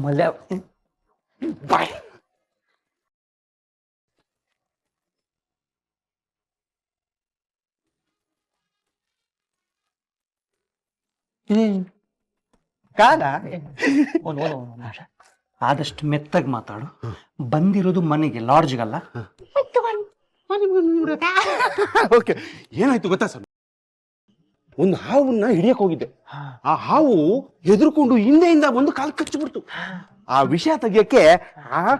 ಮಲ್ಯ ಬಾಯ್. ಕಾಲ ಆದಷ್ಟು ಮೆತ್ತಗೆ ಮಾತಾಡು. ಬಂದಿರೋದು ಮನೆಗೆ, ಲಾಡ್ಜ್ಗಲ್ಲ. ಓಕೆ, ಏನಾಯ್ತು ಗೊತ್ತಾ ಸರ್, ಒಂದು ಹಾವನ್ನ ಹಿಡಿಯಕ್ ಹೋಗಿದ್ದೆ. ಆ ಹಾವು ಹೆದರ್ಕೊಂಡು ಹಿಂದೆಯಿಂದ ಒಂದು ಕಾಲು ಕಚ್ಚಿಬಿಡ್ತು. ಆ ವಿಷಯ ತೆಗಿಯಕ್ಕೆ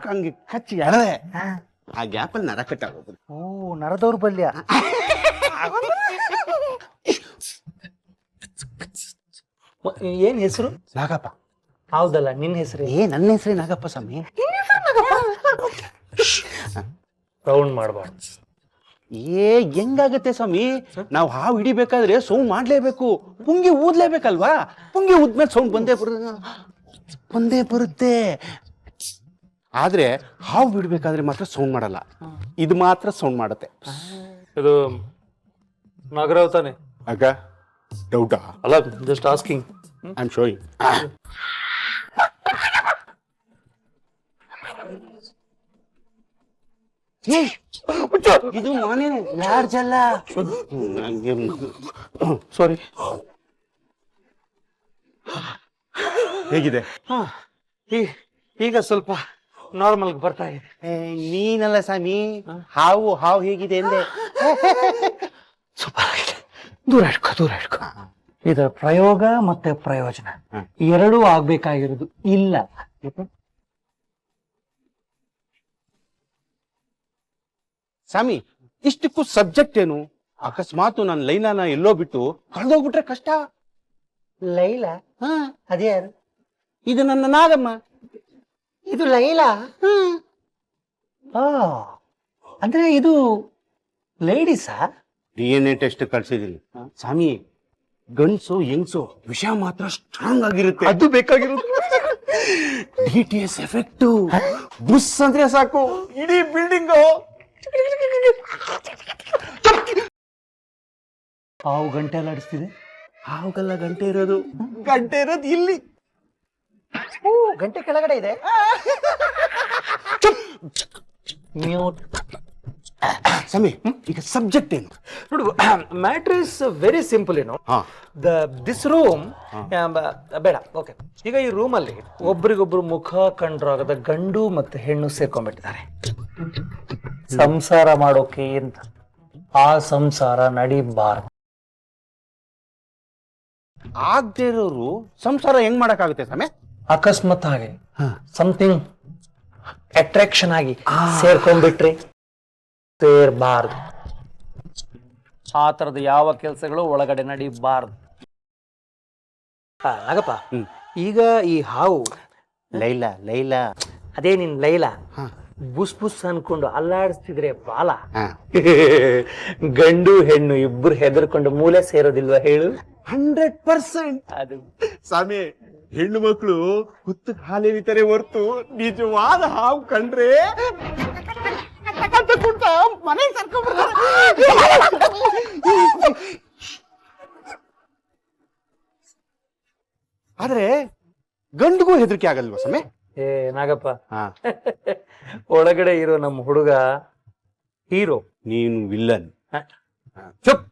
ಹಂಗೆ ಕಚ್ಚಿ ಎಳೆದೆ. ಆ ಗ್ಯಾಪಲ್ಲಿ ನರ ಕಟ್ಟಾಗೋದು. ಓ, ನರದೌರ್ಬಲ್ಯ. ಏನ್ ಹೆಸರು? ನಾಗಪ್ಪ. ಹೌದಲ್ಲ, ನಿನ್ನ ಹೆಸರು? ನನ್ನ ಹೆಸರೇ ನಾಗಪ್ಪ ಸ್ವಾಮಿ. ರೌಂಡ್ ಮಾಡಬಾರ್ದು. ಹೆಂಗಾಗತ್ತೆ ಸ್ವಾಮಿ, ನಾವು ಹಾವು ಹಿಡಿಬೇಕಾದ್ರೆ ಸೌಂಡ್ ಮಾಡ್ಲೇಬೇಕು, ಪುಂಗಿ ಊದ್ಲೇಬೇಕಲ್ವಾ? ಪುಂಗಿ ಊದ್ಮೇಲೆ ಸೌಂಡ್ ಬಂದೇ ಬರುತ್ತೆ. ಆದ್ರೆ ಹಾವು ಬಿಡ್ಬೇಕಾದ್ರೆ ಮಾತ್ರ ಸೌಂಡ್ ಮಾಡಲ್ಲ, ಇದು ಮಾತ್ರ ಸೌಂಡ್ ಮಾಡುತ್ತೆ. ಇದು ನಾಗರಾವ್ ತಾನೆ? ಆಗ ಡೌಟಾ? ಅಲ್ಲ, just asking. I am showing. ಇದು ಮನೆ ಲಾಡ್ಜ್ ಅಲ್ಲ. ಸಾರಿ. ಹೇಗಿದೆ? ಈಗ ಸ್ವಲ್ಪ ನಾರ್ಮಲ್ ಬರ್ತಾ ಇದೆ. ನೀನಲ್ಲ ಸ್ವಾಮಿ, ಹಾವು ಹೇಗಿದೆ ಅಂದೆ. ಸೂಪರ್ ಆಗಿದೆ. ದೂರ ಇಟ್ಕೋ. ಇದರ ಪ್ರಯೋಗ ಮತ್ತೆ ಪ್ರಯೋಜನ ಎರಡೂ ಆಗ್ಬೇಕಾಗಿರೋದು ಇಲ್ಲ. ಸ್ವಾಮಿ, ಇಷ್ಟಕ್ಕೂ ಸಬ್ಜೆಕ್ಟ್ ಏನು? ಅಕಸ್ಮಾತ್ ನನ್ನ ಲೈಲಾನ ಎಲ್ಲೋ ಬಿಟ್ಟು ಕಳೆದೋಗ್ಬಿಟ್ರೆ ಕಷ್ಟ. ಲೈಲಾ? ಅದ್ಯಾರು? ಇದು ನನ್ನ ನಾಗಮ್ಮ. ಇದು ಲೈಲಾ? ಅಂದ್ರೆ ಇದು ಲೇಡೀಸಾ? DNA ಟೆಸ್ಟ್ ಕಳ್ಸಿದೀನಿ ಸ್ವಾಮಿ. ಗಂಡ್ಸು ಹೆಂಗ್ಸು ವಿಷಯ ಮಾತ್ರ ಸ್ಟ್ರಾಂಗ್ ಆಗಿರುತ್ತೆ. ಅದು ಬೇಕಾಗಿರೋದು. DTS ಎಫೆಕ್ಟ್ ಬುಸ್ ಅಂದ್ರೆ ಸಾಕು, ಇಡೀ ಬಿಲ್ಡಿಂಗ್. ಹಾವು ಗಂಟೆ ಎಲ್ಲ ಆಡಿಸ್ತಿದೆ. ಹಾವುಗಲ್ಲ ಗಂಟೆ ಇರೋದು ಇಲ್ಲಿ. ಗಂಟೆ ಕೆಳಗಡೆ ಇದೆ. ಸ್ವಾಮಿ, ಈಗ ಸಬ್ಜೆಕ್ಟ್ ಏನು? ನೋಡು, ಮ್ಯಾಟ್ರ್ ಇಸ್ ವೆರಿ ಸಿಂಪಲ್. ಏನು, ದಿಸ್ ರೂಮ್ ಬೇಡ. ಓಕೆ, ಈಗ ಈ ರೂಮಲ್ಲಿ ಒಬ್ರಿಗೊಬ್ರು ಮುಖ ಕಂಡ್ರಾಗದ ಗಂಡು ಮತ್ತೆ ಹೆಣ್ಣು ಸೇರ್ಕೊಂಡ್ಬಿಟ್ಟಿದ್ದಾರೆ ಸಂಸಾರ ಮಾಡೋಕೆ ಅಂತ. ಆ ಸಂಸಾರ ನಡಿಬಾರ್ದು. ಆಗದೆ ಇರೋರು ಸಂಸಾರ ಹೆಂಗ್ ಮಾಡಕ್ಕಾಗುತ್ತೆ ಸ್ವಾಮಿ? ಅಕಸ್ಮಾತ್ ಆಗಿ ಸಮಥಿಂಗ್ ಅಟ್ರಾಕ್ಷನ್ ಆಗಿ ಸೇರ್ಕೊಂಡ್ಬಿಟ್ರಿ ಸೇರ್ಬಾರ್ದು. ಆ ತರದ ಯಾವ ಕೆಲಸಗಳು ಒಳಗಡೆ ನಡಿಬಾರ್ದು. ಆಗಪ್ಪ, ಈಗ ಈ ಹಾವು ಲೈಲಾ ಅದೇ ನಿನ್ ಲೈಲಾ ಬುಸ್ ಬುಸ್ ಅನ್ಕೊಂಡು ಅಲ್ಲಾಡಿಸ್ತಿದ್ರೆ ಬಾಲ, ಗಂಡು ಹೆಣ್ಣು ಇಬ್ಬರು ಹೆದರ್ಕೊಂಡು ಮೂಲೆ ಸೇರೋದಿಲ್ವಾ ಹೇಳು? 100%. ಅದು ಸ್ವಾಮಿ, ಹೆಣ್ಣು ಮಕ್ಕಳು ಹುತ್ತ ಹಾಲೆರಿತಾರೆ ಹೊರ್ತು ನಿಜವಾದ ಹಾವು ಕಂಡ್ರೆ ಮನೆ ಆದ್ರೆ ಗಂಡಿಗೂ ಹೆದರಿಕೆ ಆಗಲ್ವಾ ಸ್ವಾಮಿ? ಏ ನಾಗಪ್ಪ, ಒಳಗಡೆ ಇರೋ ನಮ್ಮ ಹುಡುಗ ಹೀರೋ, ನೀನು ವಿಲ್ಲನ್. ಚುಪ್.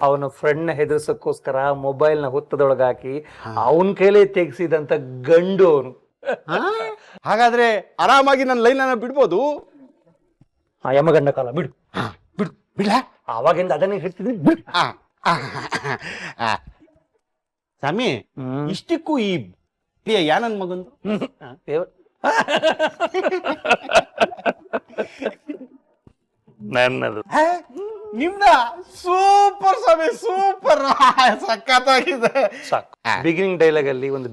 ಅವನ ಫ್ರೆಂಡ್ ಹೆದರ್ಸಕ್ಕೋಸ್ಕರ ಮೊಬೈಲ್ ನ ಹುತ್ತದೊಳಗ ಹಾಕಿ ಅವನ್ ಕೈಲೇ ತೆಗ್ಸಿದಂತ ಗಂಡು ಅವನು. ಹಾಗಾದ್ರೆ ಆರಾಮಾಗಿ ನನ್ನ ಲೈನ್ ಬಿಡ್ಬೋದು. ಆ ಯಮಗಂಡ ಕಾಲ ಬಿಡು ಬಿಡ. ಅವಾಗಿಂದ ಅದನ್ನೇ ಹೇಳ್ತಿದ್ವಿ, ಬಿಡು. ಸ್ವಾಮಿ, ಇಷ್ಟಕ್ಕೂ ಈ ಯಾನನ್ ಮಗಂದು ನನ್ನದು. ನಿಮ್ದ ಸೂಪರ್ ಸ್ವಾಮಿ, ಸೂಪರ್, ಸಖತ್ತಾಗಿದೆ. ಸಾಕು. ಬಿಗಿನಿಂಗ್ ಡೈಲಾಗ್ ಅಲ್ಲಿ ಒಂದು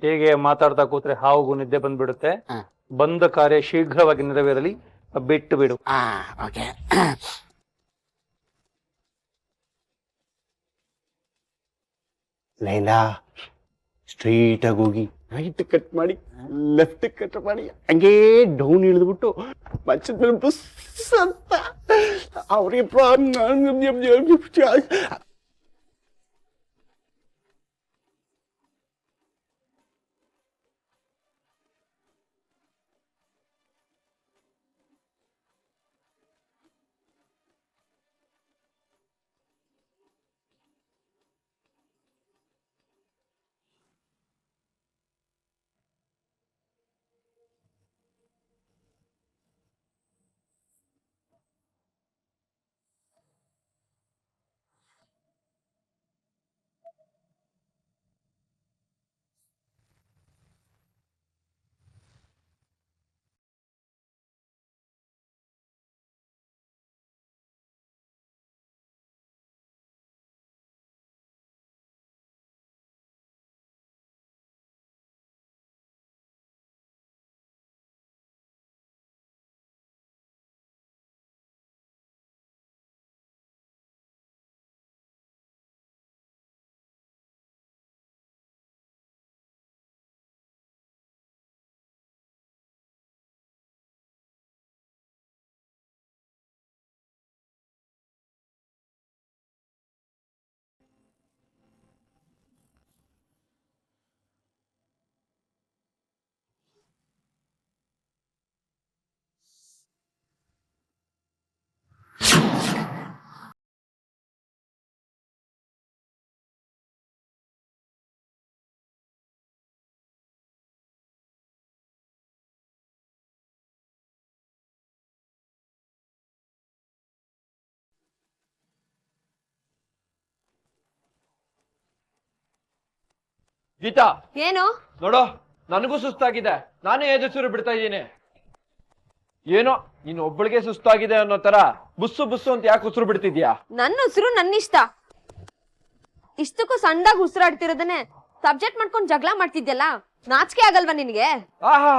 ಹೇಗೆ ಮಾತಾಡ್ತಾ ಕೂತ್ರೆ ಹಾವುಗೂ ನಿದ್ದೆ ಬಂದ್ಬಿಡುತ್ತೆ. ಬಂದ ಕಾರ್ಯ ಶೀಘ್ರವಾಗಿ ನೆರವೇರಲಿ, ಬಿಟ್ಟು ಬಿಡು. ಓಕೆ. ಲೈಲಾ, ಸ್ಟ್ರೈಟ್ ಆಗಿ ಹೋಗಿ ರೈಟ್ ಕಟ್ ಮಾಡಿ ಲೆಫ್ಟ್ ಕಟ್ ಮಾಡಿ ಹಂಗೇ ಡೌನ್ ಇಳಿದ್ಬಿಟ್ಟು ಮಂಚದ ಮೇಲೆ ಬುಸ್ ಅಂತ ಅವ್ರಿಗೆ ಗೀತಾ ಏನು ನೋಡು, ನನಗೂ ಸುಸ್ತಾಗಿದೆ. ನಾನೇ ಎದುರು ಬಿಡ್ತಾ ಇದ್ದೀನಿ. ಏನೋ ನೀನ್ ಒಬ್ಬಳಿಗೆ ಸುಸ್ತಾಗಿದೆ ಅನ್ನೋ ತರ ಬುಸ್ಸು ಬುಸ್ಸು ಅಂತ ಯಾಕೆ ಉಸಿರು ಬಿಡ್ತಿದ್ಯಾ? ನನ್ನ ಉಸಿರು ನನ್ನಿಷ್ಟ. ಇಷ್ಟಕ್ಕೂ ಸಣ್ಣದಾಗಿ ಉಸಿರಾಡ್ತಿರೋದನ್ನೇ ಸಬ್ಜೆಕ್ಟ್ ಮಾಡ್ಕೊಂಡು ಜಗಳ ಮಾಡ್ತಿದ್ಯಲ್ಲ, ನಾಚಿಕೆ ಆಗಲ್ವಾ ನಿನ್ಗೆ? ಆಹಾ,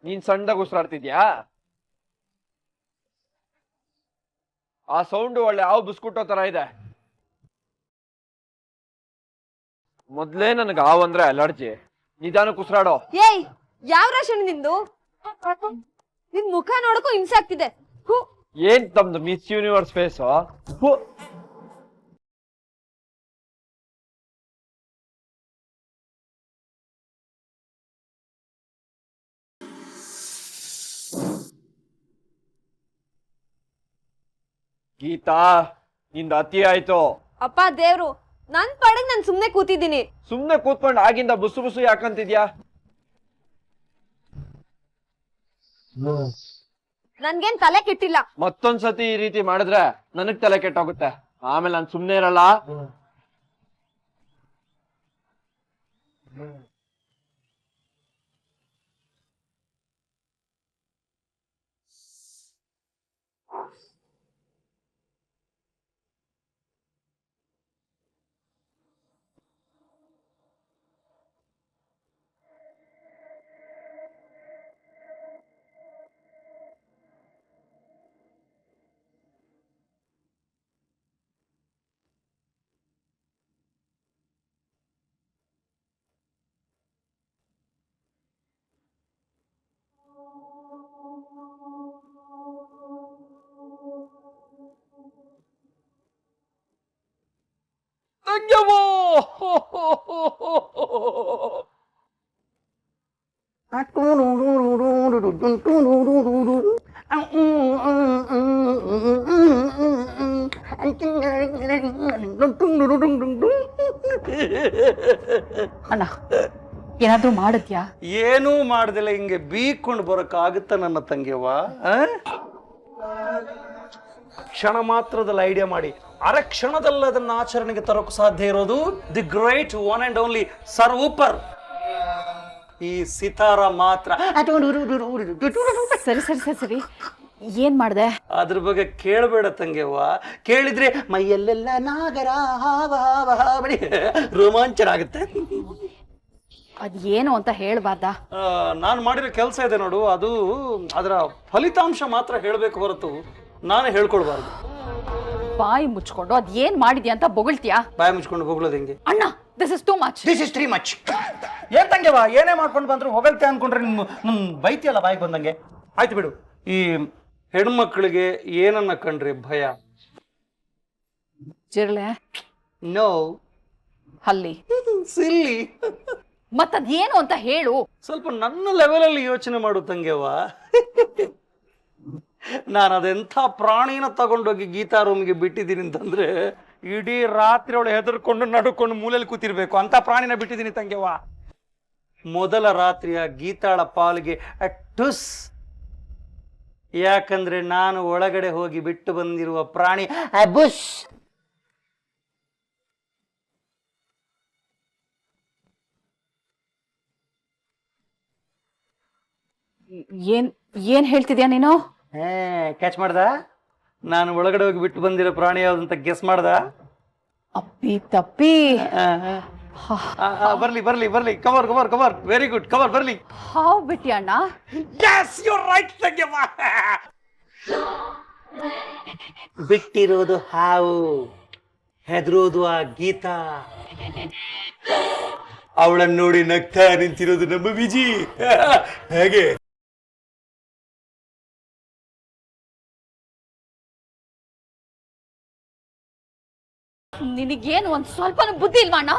ನೀನ್ ಸಣ್ಣದಾಗ ಉಸಿರಾಡ್ತಿದ್ಯಾ? ಆ ಸೌಂಡ್ ಒಳ್ಳೆ ಹಾವು ಬುಸ್ಕುಟ್ಟೋ ತರ ಇದೆ. ಮೊದ್ಲೇ ನನಗೆ ಹಾವು ಅಂದ್ರೆ ಅಲರ್ಜಿ. ನಿಧಾನಕ್ಕೆ ಉಸಿರಾಡೋ. ಏಯ್, ಯಾವ ರಾಶನ್ ನಿಂದು? ನಿನ್ ಮುಖ ನೋಡಕ್ಕೂ ಹಿಂಸೆ ಆಗ್ತಿದೆ. ಏನ್ ತಮ್ದು ಮಿಸ್ ಯೂನಿವರ್ಸ್ ಫೇಸು? ಗೀತಾ, ನಿಂದ ಅತಿ ಆಯ್ತು. ಅಪ್ಪ ದೇವ್ರು, ನನ್ ಪಾಡಿಗೆ ನಾನ್ ಸುಮ್ನೆ ಕೂತಿದ್ದೀನಿ. ಸುಮ್ನೆ ಕೂತ್ಕೊಂಡು ಆಗಿಂದ ಬುಸು ಬುಸು ಯಾಕಂತಿದ್ಯಾ? ನನ್ಗೇನ್ ತಲೆ ಕೆಟ್ಟಿಲ್ಲ. ಮತ್ತೊಂದ್ಸತಿ ಈ ರೀತಿ ಮಾಡಿದ್ರೆ ನನಗ್ ತಲೆ ಕೆಟ್ಟೋಗುತ್ತೆ. ಆಮೇಲೆ ನಾನು ಸುಮ್ನೆ ಇರಲ್ಲ. ಅಣ್ಣ, ಏನಾದ್ರೂ ಮಾಡಿದ್ಯಾ? ಏನೂ ಮಾಡ್ದಿಲ್ಲ, ಹಿಂಗೆ ಬೀಕೊಂಡು ಬರೋಕ್ಕಾಗುತ್ತ ನನ್ನ ತಂಗಿಯವ್ವ? ಕ್ಷಣ ಮಾತ್ರದಲ್ಲಿ ಐಡಿಯಾ ಮಾಡಿ ಅರೆ ಕ್ಷಣದಲ್ಲಿ ಅದನ್ನ ಆಚರಣೆಗೆ ತರೋಕೆ ಸಾಧ್ಯ ಇರೋದು the great one and only sir ಊಪರ್ ಈ ಸಿತಾರ ಮಾತ್ರ. ಸರಿ ಸರಿ ಸರಿ ಸರಿ, ಏನ್ ಮಾಡ್ದೆ? ಅದ್ರ ಬಗ್ಗೆ ಕೇಳಬೇಡ ತಂಗಿಯವ್ವ. ಕೇಳಿದ್ರೆ ಮೈಯಲ್ಲೆಲ್ಲ ನಾಗರ ಹಾವ ಹಾವ ಹಾವಳಿ ರೋಮಾಂಚನ ಆಗುತ್ತೆ. ಅದೇನು ಅಂತ ಹೇಳ್ಬಾರ್ದ? ನಾನು ಮಾಡಿರೋ ಕೆಲಸ ಇದೆ ನೋಡು, ಅದು ಅದರ ಫಲಿತಾಂಶ ಮಾತ್ರ ಹೇಳಬೇಕು ಹೊರತು ನಾನು ಹೇಳ್ಕೊಳ್ಬಾರ್ದು. ಬಾಯಿ ಮುಚ್ಕೊಂಡು ಅದೇನ್ ಮಾಡಿದ್ಯಾ ಅಂತ ಬೊಗಳ್ತೀಯಾ? ಬಾಯಿ ಮುಚ್ಕೊಂಡು ಹೋಗ್ಲೋದು ಹೆಂಗೆ? ಅಣ್ಣ, this is too much. This is three much. ಏನ್ ತಂಗೆವಾ, ಏನೇ ಮಾಡ್ಕೊಂಡು ಬಂದ್ರು ಹೊಗಳ್ತೆ ಅನ್ಕೊಂಡ್ರೆ ನಿಮ್ ಬೈತಿಯಲ್ಲ ಬಾಯಿಗೆ ಬಂದಂಗೆ. ಆಯ್ತು ಬಿಡು. ಈ ಹೆಣ್ಮಕ್ಳಿಗೆ ಏನನ್ನ ಕಂಡ್ರೆ ಭಯ? ಜಿರ್ಲೆ, ನೋ, ಹಲ್ಲಿ, ಸಿಲ್ಲಿ. ಮತ್ತದೇನು ಅಂತ ಹೇಳು. ಸ್ವಲ್ಪ ನನ್ನ ಲೆವೆಲಲ್ಲಿ ಯೋಚನೆ ಮಾಡು ತಂಗೆವಾ. ನಾನು ಅದೆಂಥ ಪ್ರಾಣಿನ ತಗೊಂಡೋಗಿ ಗೀತಾ ರೂಮ್ಗೆ ಬಿಟ್ಟಿದ್ದೀನಿ ಅಂತಂದ್ರೆ ಇಡೀ ರಾತ್ರಿ ಅವಳು ಹೆದರ್ಕೊಂಡು ನಡ್ಕೊಂಡು ಮೂಲೆಯಲ್ಲಿ ಕೂತಿರ್ಬೇಕು ಅಂತ ಪ್ರಾಣಿನ ಬಿಟ್ಟಿದ್ದೀನಿ ತಂಗೆವಾ. ಮೊದಲ ರಾತ್ರಿಯ ಗೀತಾಳ ಪಾಲಿಗೆ ಟುಸ್. ಯಾಕಂದ್ರೆ ನಾನು ಒಳಗಡೆ ಹೋಗಿ ಬಿಟ್ಟು ಬಂದಿರುವ ಪ್ರಾಣಿ ಬುಷ್. ಏನ್ ಹೇಳ್ತಿದ್ಯಾ ನೀನು? ಕ್ಯಾಚ್ ಮಾಡ್ದ? ನಾನು ಒಳಗಡೆ ಹೋಗಿ ಬಿಟ್ಟು ಬಂದಿರೋ ಪ್ರಾಣಿ ಯಾವ್ದಂತ ಗೆಸ್ ಮಾಡ್ದ? ಅಪ್ಪಿ ತಪ್ಪಿ. ಬರ್ಲಿ ಬರ್ಲಿ ಬರ್ಲಿ, cover cover cover, very good, cover ಬರ್ಲಿ. ಹಾವು ಬಿಟ್ಟಿ ಅಣ್ಣ? Yes, you're right, ತಂಗ್ಯಮ್ಮ. ಬಿಟ್ಟಿರೋದು ಹಾವು, ಹೆದರೋದು ಆ ಗೀತಾ. ಅವಳನ್ನು ನೋಡಿ ನಗ್ತಾ ನಿಂತಿರೋದು ನಮ್ಮ ವಿಜಿ. ಹೇಗೆ? ನಿನಗೇನು ಒಂದ್ ಸ್ವಲ್ಪ ಬುದ್ಧಿ ಇಲ್ವಾ ಅಣ್ಣ?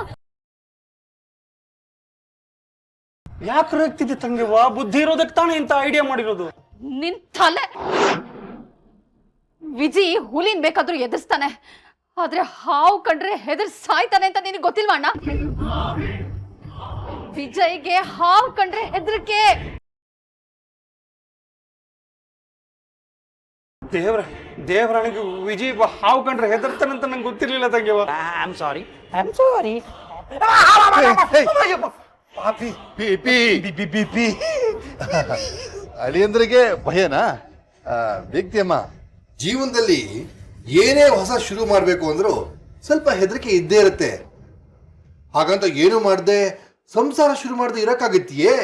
ಯಾಕೆ ರೇಗ್ತಿದ್ದೆ ತಂಗಿವ್ವ? ಬುದ್ಧಿ ಇರೋದಕ್ಕೆ ತಾನೇ ಇಂತ ಐಡಿಯಾ ಮಾಡಿರೋದು. ನಿನ್ ತಲೆ. ವಿಜಿ ಹುಲಿನ್ ಬೇಕಾದ್ರೂ ಎದುರಿಸ್ತಾನೆ, ಆದ್ರೆ ಹಾವು ಕಂಡ್ರೆ ಹೆದರ್ ಸಾಯ್ತಾನೆ ಅಂತ ನಿನಗೆ ಗೊತ್ತಿಲ್ವಾ ಅಣ್ಣ? ವಿಜಯ್ಗೆ ಹಾವು ಕಂಡ್ರೆ ಹೆದರಿಕೆ. ದೇವರಾಣಿಗೆ ವಿಜಯ್ ಹಾವು ಕಂಡ್ರೆ ಹೆದರ್ತಾನಂತ ನಂಗೆ ಗೊತ್ತಿರ್ಲಿಲ್ಲ ತಂಗಿವ. I am sorry. ಅಳಿಯಂದ್ರಿಗೆ ಭಯನಾ? ವ್ಯಕ್ತಿಯಮ್ಮ, ಜೀವನದಲ್ಲಿ ಏನೇ ಹೊಸ ಶುರು ಮಾಡಬೇಕು ಅಂದ್ರೂ ಸ್ವಲ್ಪ ಹೆದರಿಕೆ ಇದ್ದೇ ಇರುತ್ತೆ. ಹಾಗಂತ ಏನು ಮಾಡದೆ ಸಂಸಾರ ಶುರು ಮಾಡದೆ ಇರಕ್ಕಾಗತ್ತೆಯೇ?